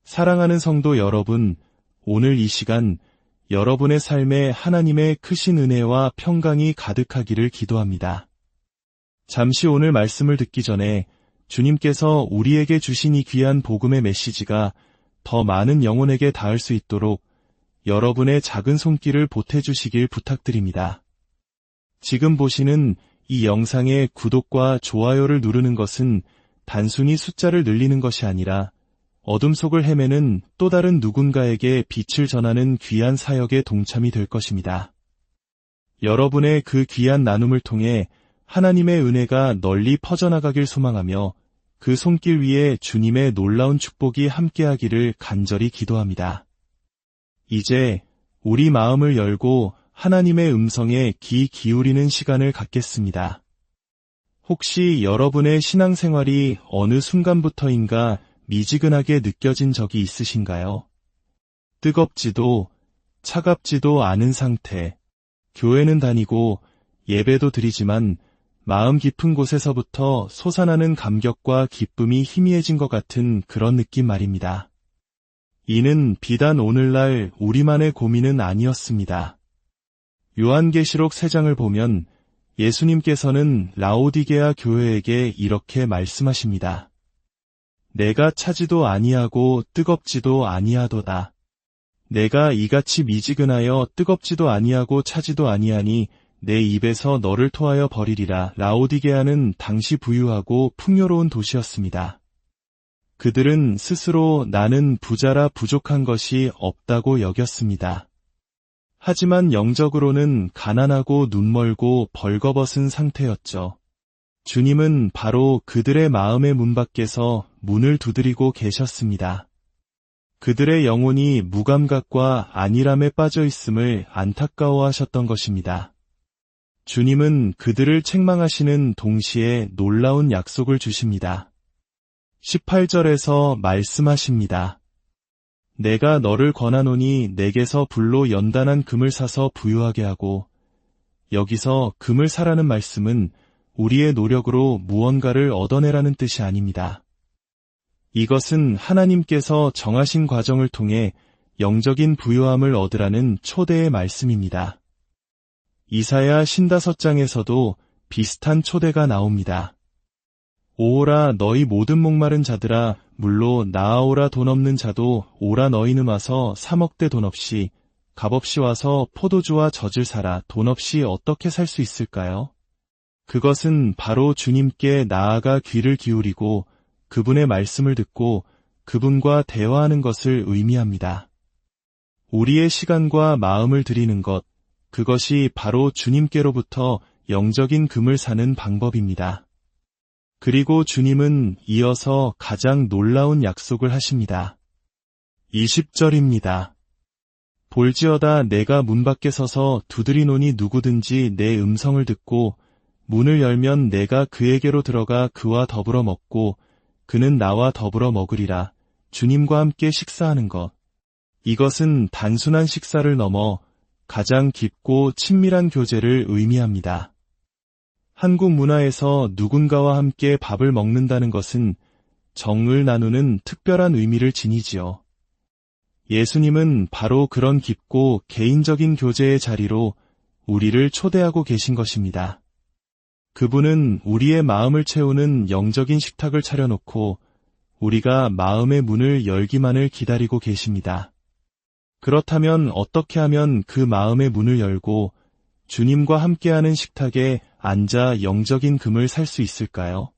사랑하는 성도 여러분, 오늘 이 시간 여러분의 삶에 하나님의 크신 은혜와 평강이 가득하기를 기도합니다. 잠시 오늘 말씀을 듣기 전에 주님께서 우리에게 주신 이 귀한 복음의 메시지가 더 많은 영혼에게 닿을 수 있도록 여러분의 작은 손길을 보태주시길 부탁드립니다. 지금 보시는 이 영상의 구독과 좋아요를 누르는 것은 단순히 숫자를 늘리는 것이 아니라 어둠 속을 헤매는 또 다른 누군가에게 빛을 전하는 귀한 사역에 동참이 될 것입니다. 여러분의 그 귀한 나눔을 통해 하나님의 은혜가 널리 퍼져나가길 소망하며 그 손길 위에 주님의 놀라운 축복이 함께하기를 간절히 기도합니다. 이제 우리 마음을 열고 하나님의 음성에 귀 기울이는 시간을 갖겠습니다. 혹시 여러분의 신앙생활이 어느 순간부터인가 미지근하게 느껴진 적이 있으신가요? 뜨겁지도 차갑지도 않은 상태, 교회는 다니고 예배도 드리지만 마음 깊은 곳에서부터 솟아나는 감격과 기쁨이 희미해진 것 같은 그런 느낌 말입니다. 이는 비단 오늘날 우리만의 고민은 아니었습니다. 요한계시록 3장을 보면 예수님께서는 라오디게아 교회에게 이렇게 말씀하십니다. 내가 차지도 아니하고 뜨겁지도 아니하도다. 내가 이같이 미지근하여 뜨겁지도 아니하고 차지도 아니하니 내 입에서 너를 토하여 버리리라. 라오디게아는 당시 부유하고 풍요로운 도시였습니다. 그들은 스스로 나는 부자라 부족한 것이 없다고 여겼습니다. 하지만 영적으로는 가난하고 눈멀고 벌거벗은 상태였죠. 주님은 바로 그들의 마음의 문 밖에서 문을 두드리고 계셨습니다. 그들의 영혼이 무감각과 안일함에 빠져 있음을 안타까워하셨던 것입니다. 주님은 그들을 책망하시는 동시에 놀라운 약속을 주십니다. 18절에서 말씀하십니다. 내가 너를 권하노니 내게서 불로 연단한 금을 사서 부유하게 하고, 여기서 금을 사라는 말씀은 우리의 노력으로 무언가를 얻어내라는 뜻이 아닙니다. 이것은 하나님께서 정하신 과정을 통해 영적인 부유함을 얻으라는 초대의 말씀입니다. 이사야 55장에서도 비슷한 초대가 나옵니다. 오오라 너희 모든 목마른 자들아 물로 나아오라. 돈 없는 자도 오라. 너희는 와서 사 먹되 돈 없이 값없이 와서 포도주와 젖을 사라. 돈 없이 어떻게 살 수 있을까요? 그것은 바로 주님께 나아가 귀를 기울이고 그분의 말씀을 듣고 그분과 대화하는 것을 의미합니다. 우리의 시간과 마음을 드리는 것, 그것이 바로 주님께로부터 영적인 금을 사는 방법입니다. 그리고 주님은 이어서 가장 놀라운 약속을 하십니다. 20절입니다. 볼지어다 내가 문 밖에 서서 두드리노니 누구든지 내 음성을 듣고 문을 열면 내가 그에게로 들어가 그와 더불어 먹고 그는 나와 더불어 먹으리라. 주님과 함께 식사하는 것. 이것은 단순한 식사를 넘어 가장 깊고 친밀한 교제를 의미합니다. 한국 문화에서 누군가와 함께 밥을 먹는다는 것은 정을 나누는 특별한 의미를 지니지요. 예수님은 바로 그런 깊고 개인적인 교제의 자리로 우리를 초대하고 계신 것입니다. 그분은 우리의 마음을 채우는 영적인 식탁을 차려놓고 우리가 마음의 문을 열기만을 기다리고 계십니다. 그렇다면 어떻게 하면 그 마음의 문을 열고 주님과 함께하는 식탁에 앉아 영적인 금을 살 수 있을까요?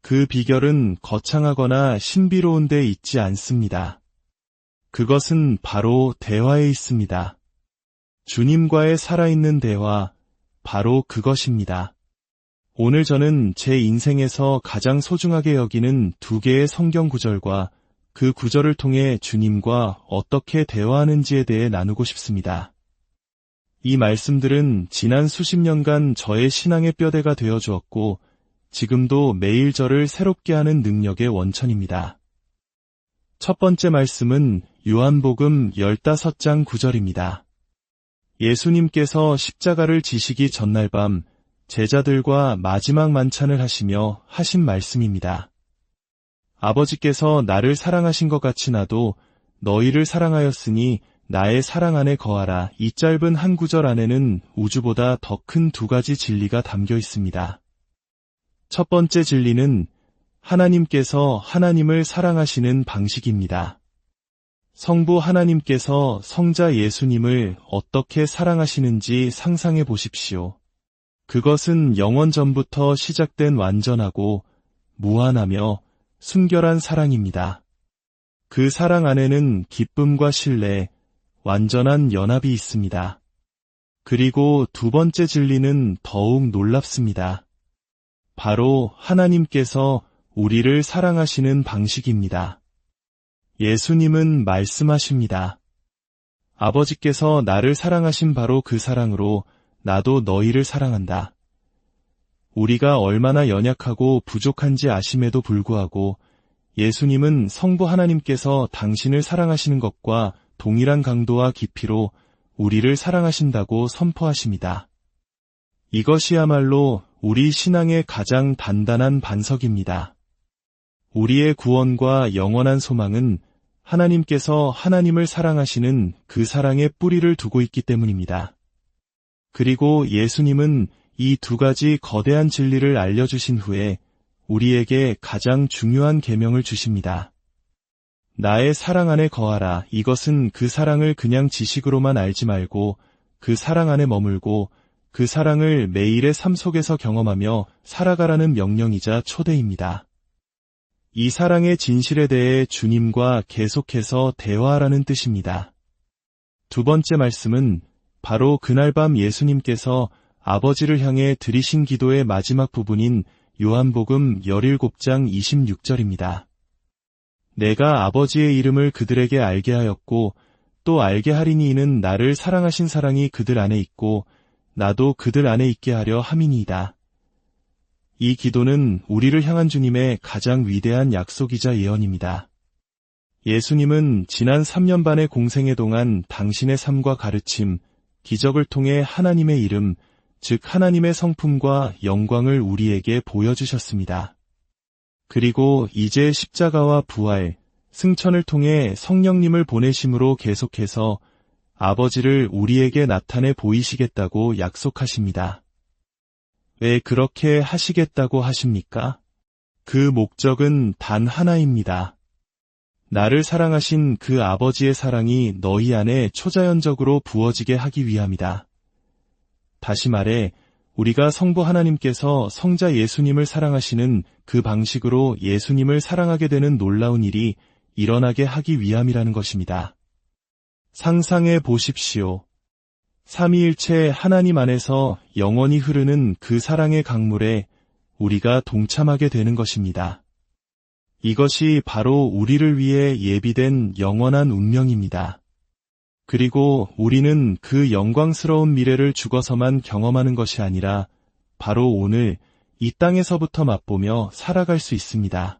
그 비결은 거창하거나 신비로운 데 있지 않습니다. 그것은 바로 대화에 있습니다. 주님과의 살아있는 대화, 바로 그것입니다. 오늘 저는 제 인생에서 가장 소중하게 여기는 2개의 성경 구절과 그 구절을 통해 주님과 어떻게 대화하는지에 대해 나누고 싶습니다. 이 말씀들은 지난 수십 년간 저의 신앙의 뼈대가 되어 주었고 지금도 매일 저를 새롭게 하는 능력의 원천입니다. 첫 번째 말씀은 요한복음 15장 9절입니다. 예수님께서 십자가를 지시기 전날 밤 제자들과 마지막 만찬을 하시며 하신 말씀입니다. 아버지께서 나를 사랑하신 것 같이 나도 너희를 사랑하였으니 나의 사랑 안에 거하라. 이 짧은 한 구절 안에는 우주보다 더 큰 두 가지 진리가 담겨 있습니다. 첫 번째 진리는 하나님께서 하나님을 사랑하시는 방식입니다. 성부 하나님께서 성자 예수님을 어떻게 사랑하시는지 상상해 보십시오. 그것은 영원 전부터 시작된 완전하고 무한하며 순결한 사랑입니다. 그 사랑 안에는 기쁨과 신뢰, 완전한 연합이 있습니다. 그리고 두 번째 진리는 더욱 놀랍습니다. 바로 하나님께서 우리를 사랑하시는 방식입니다. 예수님은 말씀하십니다. 아버지께서 나를 사랑하신 바로 그 사랑으로 나도 너희를 사랑한다. 우리가 얼마나 연약하고 부족한지 아심에도 불구하고 예수님은 성부 하나님께서 당신을 사랑하시는 것과 동일한 강도와 깊이로 우리를 사랑하신다고 선포하십니다. 이것이야말로 우리 신앙의 가장 단단한 반석입니다. 우리의 구원과 영원한 소망은 하나님께서 하나님을 사랑하시는 그 사랑의 뿌리를 두고 있기 때문입니다. 그리고 예수님은 이 두 가지 거대한 진리를 알려주신 후에 우리에게 가장 중요한 계명을 주십니다. 나의 사랑 안에 거하라. 이것은 그 사랑을 그냥 지식으로만 알지 말고 그 사랑 안에 머물고 그 사랑을 매일의 삶 속에서 경험하며 살아가라는 명령이자 초대입니다. 이 사랑의 진실에 대해 주님과 계속해서 대화하라는 뜻입니다. 두 번째 말씀은 바로 그날 밤 예수님께서 아버지를 향해 드리신 기도의 마지막 부분인 요한복음 17장 26절입니다. 내가 아버지의 이름을 그들에게 알게 하였고 또 알게 하리니 이는 나를 사랑하신 사랑이 그들 안에 있고 나도 그들 안에 있게 하려 함이니이다. 이 기도는 우리를 향한 주님의 가장 위대한 약속이자 예언입니다. 예수님은 지난 3년 반의 공생애 동안 당신의 삶과 가르침, 기적을 통해 하나님의 이름, 즉 하나님의 성품과 영광을 우리에게 보여주셨습니다. 그리고 이제 십자가와 부활, 승천을 통해 성령님을 보내심으로 계속해서 아버지를 우리에게 나타내 보이시겠다고 약속하십니다. 왜 그렇게 하시겠다고 하십니까? 그 목적은 단 하나입니다. 나를 사랑하신 그 아버지의 사랑이 너희 안에 초자연적으로 부어지게 하기 위함이다. 다시 말해 우리가 성부 하나님께서 성자 예수님을 사랑하시는 그 방식으로 예수님을 사랑하게 되는 놀라운 일이 일어나게 하기 위함이라는 것입니다. 상상해 보십시오. 삼위일체 하나님 안에서 영원히 흐르는 그 사랑의 강물에 우리가 동참하게 되는 것입니다. 이것이 바로 우리를 위해 예비된 영원한 운명입니다. 그리고 우리는 그 영광스러운 미래를 죽어서만 경험하는 것이 아니라 바로 오늘 이 땅에서부터 맛보며 살아갈 수 있습니다.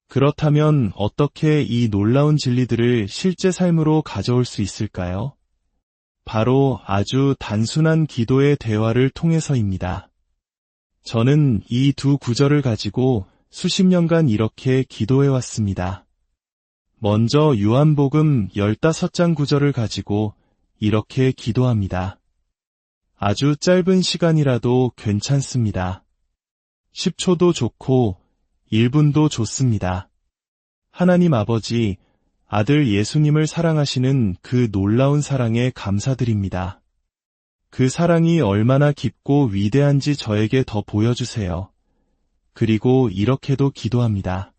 그렇다면 어떻게 이 놀라운 진리들을 실제 삶으로 가져올 수 있을까요? 바로 아주 단순한 기도의 대화를 통해서입니다. 저는 이 두 구절을 가지고 수십 년간 이렇게 기도해왔습니다. 먼저 요한복음 15장 9절을 가지고 이렇게 기도합니다. 아주 짧은 시간이라도 괜찮습니다. 10초도 좋고 1분도 좋습니다. 하나님 아버지, 아들 예수님을 사랑하시는 그 놀라운 사랑에 감사드립니다. 그 사랑이 얼마나 깊고 위대한지 저에게 더 보여주세요. 그리고 이렇게도 기도합니다.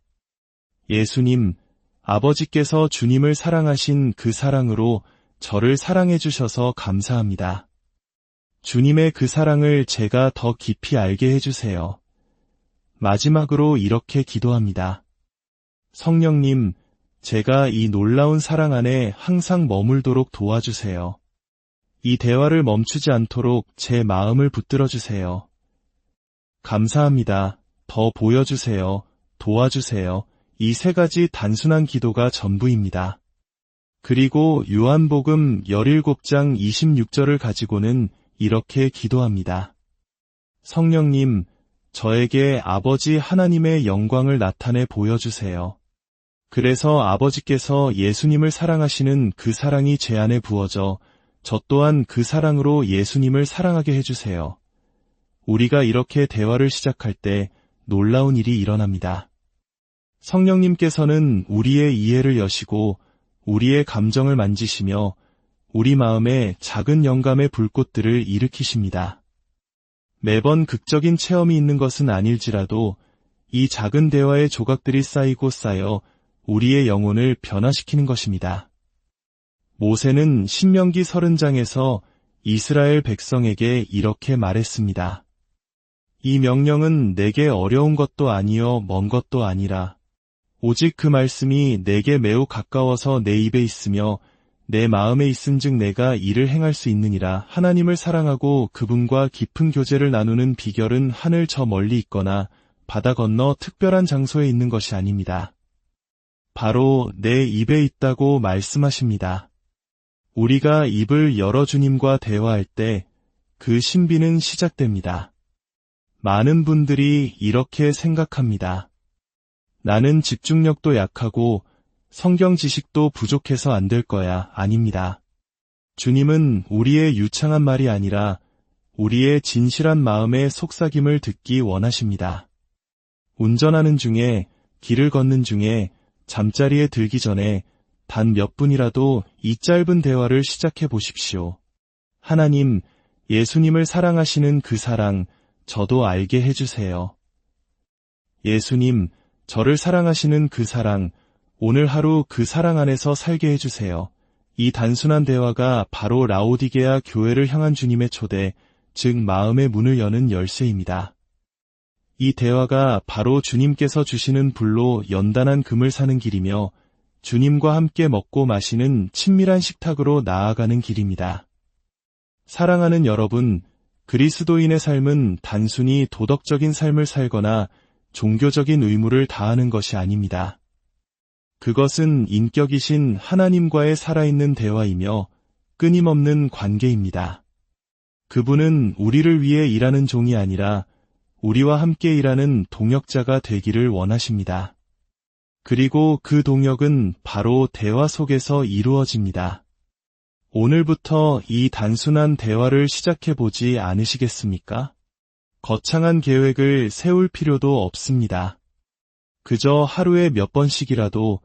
예수님, 아버지께서 주님을 사랑하신 그 사랑으로 저를 사랑해 주셔서 감사합니다. 주님의 그 사랑을 제가 더 깊이 알게 해주세요. 마지막으로 이렇게 기도합니다. 성령님, 제가 이 놀라운 사랑 안에 항상 머물도록 도와주세요. 이 대화를 멈추지 않도록 제 마음을 붙들어 주세요. 감사합니다. 더 보여주세요. 도와주세요. 이 세 가지 단순한 기도가 전부입니다. 그리고 요한복음 17장 26절을 가지고는 이렇게 기도합니다. 성령님, 저에게 아버지 하나님의 영광을 나타내 보여주세요. 그래서 아버지께서 예수님을 사랑하시는 그 사랑이 제 안에 부어져 저 또한 그 사랑으로 예수님을 사랑하게 해주세요. 우리가 이렇게 대화를 시작할 때 놀라운 일이 일어납니다. 성령님께서는 우리의 이해를 여시고 우리의 감정을 만지시며 우리 마음에 작은 영감의 불꽃들을 일으키십니다. 매번 극적인 체험이 있는 것은 아닐지라도 이 작은 대화의 조각들이 쌓이고 쌓여 우리의 영혼을 변화시키는 것입니다. 모세는 신명기 30장에서 이스라엘 백성에게 이렇게 말했습니다. 이 명령은 내게 어려운 것도 아니요 먼 것도 아니라 오직 그 말씀이 내게 매우 가까워서 내 입에 있으며 내 마음에 있은즉 내가 이를 행할 수 있느니라. 하나님을 사랑하고 그분과 깊은 교제를 나누는 비결은 하늘 저 멀리 있거나 바다 건너 특별한 장소에 있는 것이 아닙니다. 바로 내 입에 있다고 말씀하십니다. 우리가 입을 열어 주님과 대화할 때 그 신비는 시작됩니다. 많은 분들이 이렇게 생각합니다. 나는 집중력도 약하고 성경 지식도 부족해서 안 될 거야. 아닙니다. 주님은 우리의 유창한 말이 아니라 우리의 진실한 마음의 속삭임을 듣기 원하십니다. 운전하는 중에, 길을 걷는 중에, 잠자리에 들기 전에 단 몇 분이라도 이 짧은 대화를 시작해 보십시오. 하나님, 예수님을 사랑하시는 그 사랑, 저도 알게 해주세요. 예수님, 저를 사랑하시는 그 사랑, 오늘 하루 그 사랑 안에서 살게 해주세요. 이 단순한 대화가 바로 라오디게아 교회를 향한 주님의 초대, 즉 마음의 문을 여는 열쇠입니다. 이 대화가 바로 주님께서 주시는 불로 연단한 금을 사는 길이며 주님과 함께 먹고 마시는 친밀한 식탁으로 나아가는 길입니다. 사랑하는 여러분, 그리스도인의 삶은 단순히 도덕적인 삶을 살거나 종교적인 의무를 다하는 것이 아닙니다. 그것은 인격이신 하나님과의 살아있는 대화이며 끊임없는 관계입니다. 그분은 우리를 위해 일하는 종이 아니라 우리와 함께 일하는 동역자가 되기를 원하십니다. 그리고 그 동역은 바로 대화 속에서 이루어집니다. 오늘부터 이 단순한 대화를 시작해보지 않으시겠습니까? 거창한 계획을 세울 필요도 없습니다. 그저 하루에 몇 번씩이라도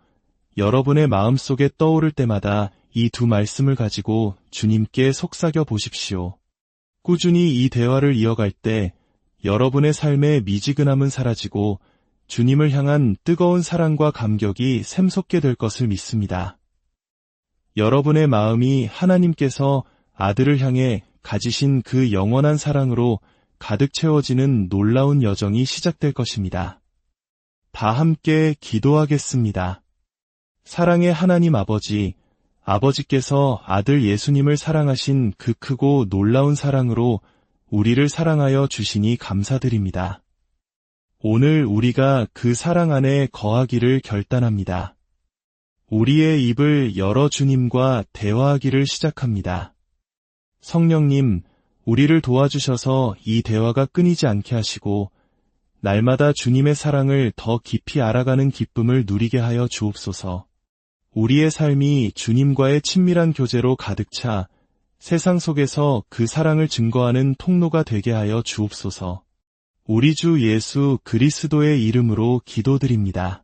여러분의 마음속에 떠오를 때마다 이 두 말씀을 가지고 주님께 속삭여 보십시오. 꾸준히 이 대화를 이어갈 때 여러분의 삶의 미지근함은 사라지고 주님을 향한 뜨거운 사랑과 감격이 샘솟게 될 것을 믿습니다. 여러분의 마음이 하나님께서 아들을 향해 가지신 그 영원한 사랑으로 가득 채워지는 놀라운 여정이 시작될 것입니다. 다 함께 기도하겠습니다. 사랑의 하나님 아버지, 아버지께서 아들 예수님을 사랑하신 그 크고 놀라운 사랑으로 우리를 사랑하여 주시니 감사드립니다. 오늘 우리가 그 사랑 안에 거하기를 결단합니다. 우리의 입을 열어 주님과 대화하기를 시작합니다. 성령님, 우리를 도와주셔서 이 대화가 끊이지 않게 하시고 날마다 주님의 사랑을 더 깊이 알아가는 기쁨을 누리게 하여 주옵소서. 우리의 삶이 주님과의 친밀한 교제로 가득 차 세상 속에서 그 사랑을 증거하는 통로가 되게 하여 주옵소서. 우리 주 예수 그리스도의 이름으로 기도드립니다.